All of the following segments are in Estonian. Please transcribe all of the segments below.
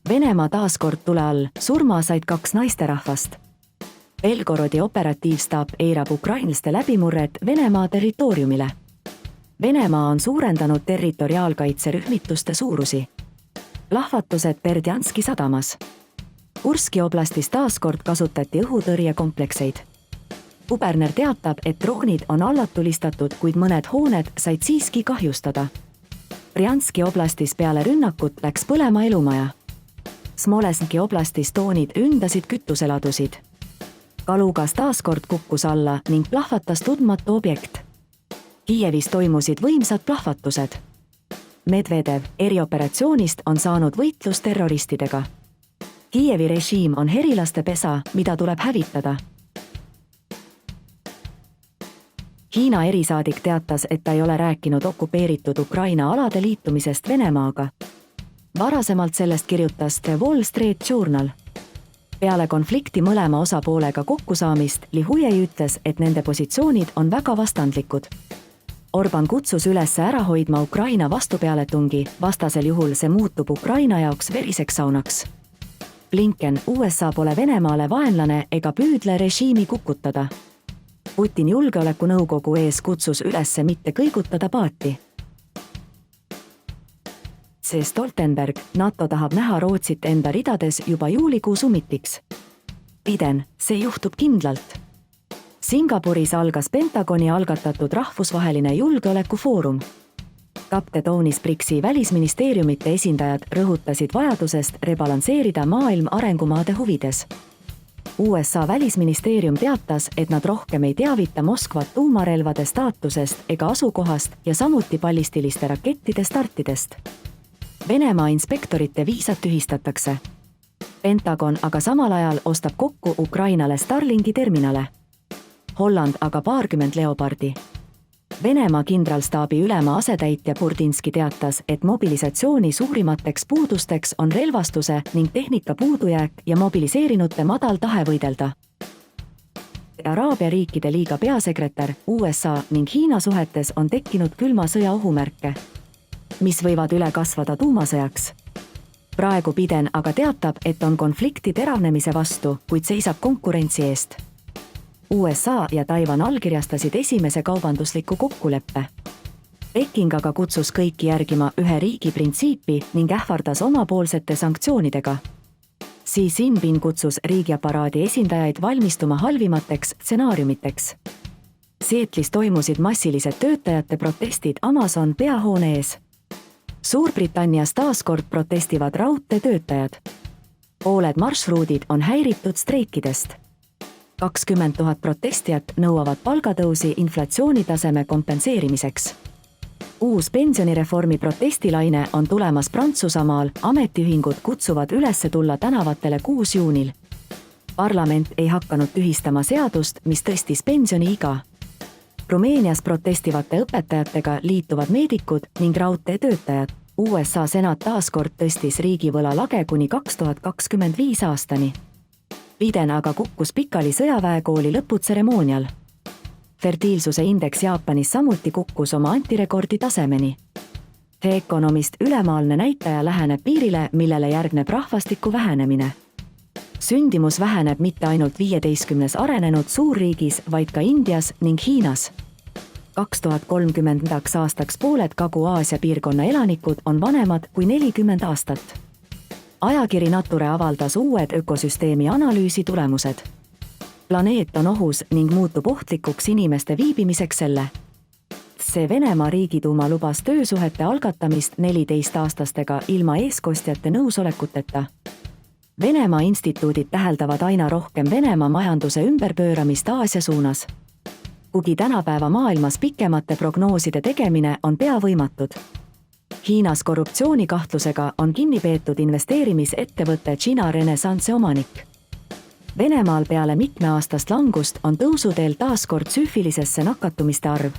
Venemaa taaskord tule all, surma said 2 naisterahvast. Belgorodi operatiivstaap eirab ukrainlaste läbimurret Venemaa territooriumile. Venemaa on suurendanud territoriaalkaitserühmituste suurusi. Plahvatused Berdjanski sadamas. Kurski oblastis taaskord kasutati õhutõrjekomplekseid. Kuberner teatab, et droonid on allatulistatud, kuid mõned hooned said siiski kahjustada. Brjanski oblastis peale rünnakut läks põlema elumaja. Smolenski oblastis toonid ründasid kütuseladusid. Kalugas taaskord kukkus alla ning plahvatas tundmatu objekt. Kiievis toimusid võimsad plahvatused. Medvedev erioperatsioonist on saanud võitlus terroristidega. Kiievi režiim on herilaste pesa, mida tuleb hävitada. Hiina erisaadik teatas, et ta ei ole rääkinud okupeeritud Ukraina alade liitumisest Venemaaga. Varasemalt sellest kirjutas The Wall Street Journal. Peale konflikti mõlema osapoolega kokkusaamist Li Huiei ütles, et nende positsioonid on väga vastandlikud. Orban kutsus üles ära hoidma Ukraina vastupealetungi, vastasel juhul see muutub Ukraina jaoks veriseks saunaks. Blinken, USA pole Venemaale vaenlane ega püüdle režiimi kukutada. Putin julgeolekunõukogu ees kutsus ülesse mitte kõigutada paati. See Stoltenberg, NATO tahab näha Rootsit enda ridades juba juulikuu summitiks. Biden, see juhtub kindlalt. Singapuris algas Pentagoni algatatud rahvusvaheline julgeolekufoorum. Kaptedoonis BRICS-i välisministeeriumite esindajad rõhutasid vajadusest rebalansseerida maailm arengumaade huvides. USA välisministeerium teatas, et nad rohkem ei teavita Moskvat tuumarelvade staatusest ega asukohast ja samuti ballistiliste rakettide startidest. Venemaa inspektorite viisad tühistatakse. Pentagon aga samal ajal ostab kokku Ukrainale Starlinki terminale. Holland aga 20 Leopardi. Venemaa kindralstaabi ülema asetäitja Burdinski teatas, et mobilisatsiooni suurimateks puudusteks on relvastuse ning tehnika puudujääk ja mobiliseerinute madal tahe võidelda. Araabia riikide liiga peasekretär USA ning Hiina suhetes on tekkinud külma sõja ohumärke, mis võivad üle kasvada tuumasõjaks. Praegu Biden aga teatab, et on konflikti teravnemise vastu, kuid seisab konkurentsi eest. USA ja Taiwan allkirjastasid esimese kaubandusliku kokkuleppe. Peking aga kutsus kõiki järgima ühe riigi printsiipi ning ähvardas omapoolsete sanktsioonidega. Xi Jinping kutsus riigiaparaadi esindajaid valmistuma halvimateks stsenaariumiteks. Seatlis toimusid massilised töötajate protestid Amazon peahoone ees. Suurbritannias taaskord protestivad raudteetöötajad. Pooled marsruudid on häiritud streikidest. 20 000 protestijat nõuavad palgatõusi inflatsioonitaseme kompenseerimiseks. Uus pensionireformi protestilaine on tulemas Prantsusamaal, ametiühingud kutsuvad ülesse tulla tänavatele 6 juunil. Parlament ei hakanud tühistama seadust, mis tõstis pensioniiga. Rumeenias protestivate õpetajatega liituvad meedikud ning raudteetöötajad. USA senat taaskord tõstis riigivõla lage kuni 2025 aastani. Biden aga kukkus pikali sõjaväekooli lõputseremoonial. Fertiilsuse indeks Jaapanis samuti kukkus oma antirekordi tasemeni. The Economist ülemaalne näitaja läheneb piirile, millele järgneb rahvastiku vähenemine. Sündimus väheneb mitte ainult 15 arenenud suurriigis, vaid ka Indias ning Hiinas. 2030. aastaks pooled Kagu-Aasia piirkonna elanikud on vanemad kui 40 aastat. Ajakiri Nature avaldas uued ökosüsteemi analüüsi tulemused. Planeet on ohus ning muutub ohtlikuks inimeste viibimiseks selle. See Venemaa riigiduuma lubas töösuhete algatamist 14-aastastega ilma eeskostjate nõusolekuteta. Venemaa instituudid täheldavad aina rohkem Venemaa majanduse ümberpööramist Aasia suunas. Kuigi tänapäeva maailmas pikemate prognooside tegemine on pea võimatud. Hiinas korruptsioonikahtlusega on kinni peetud investeerimisettevõtte China Renaissance omanik. Venemaal peale mitmeaastast langust on tõusuteel taaskord süüfilisesse nakatumiste arv.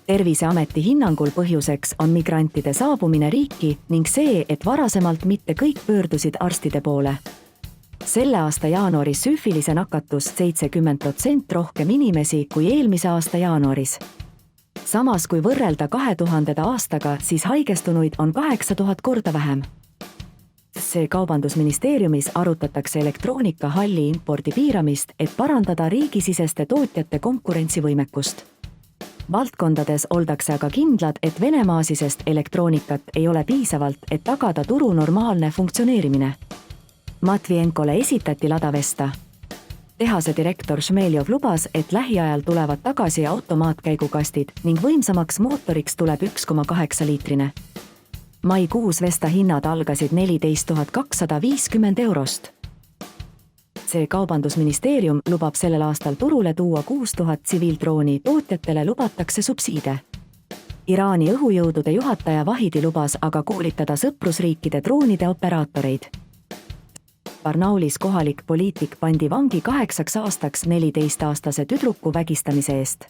Terviseameti hinnangul põhjuseks on migrantide saabumine riiki ning see, et varasemalt mitte kõik pöördusid arstide poole. Selle aasta jaanuaris süüfilise nakatus 70% rohkem inimesi kui eelmise aasta jaanuaris. Samas kui võrrelda 2000. aastaga, siis haigestunuid on 8000 korda vähem. see kaubandusministeeriumis arutatakse elektroonikahalli impordi piiramist, et parandada riigisiseste tootjate konkurentsivõimekust. Valdkondades oldakse aga kindlad, et Venemaa-sisest elektroonikat ei ole piisavalt, et tagada turu normaalne funktsioneerimine. Matvienkole esitati Lada Vesta. Tehase direktor Šmeljov lubas, et lähiajal tulevad tagasi automaatkäigukastid ning võimsamaks mootoriks tuleb 1,8 liitrine. Maikuus Vesta hinnad algasid 14 250 eurost. See kaubandusministeerium lubab sellel aastal turule tuua 6000 tsiviildrooni, tootjatele lubatakse subsiide. Iraani õhujõudude juhataja Vahidi lubas aga koolitada sõprusriikide droonide operaatoreid. Barnaulis kohalik poliitik pandi vangi 8 aastaks 14-aastase tüdruku vägistamise eest.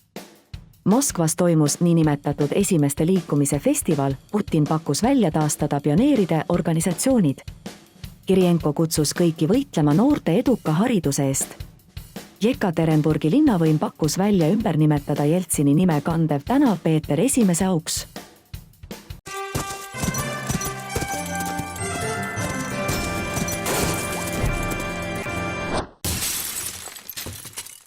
Moskvas toimus niinimetatud esimeste liikumise festival, Putin pakkus välja taastada pioneeride organisatsioonid. Kirienko kutsus kõiki võitlema noorte eduka hariduse eest. Jekaterinburgi linnavõim pakkus välja ümber nimetada Jeltsini nime kandev tänav Peeter I auks.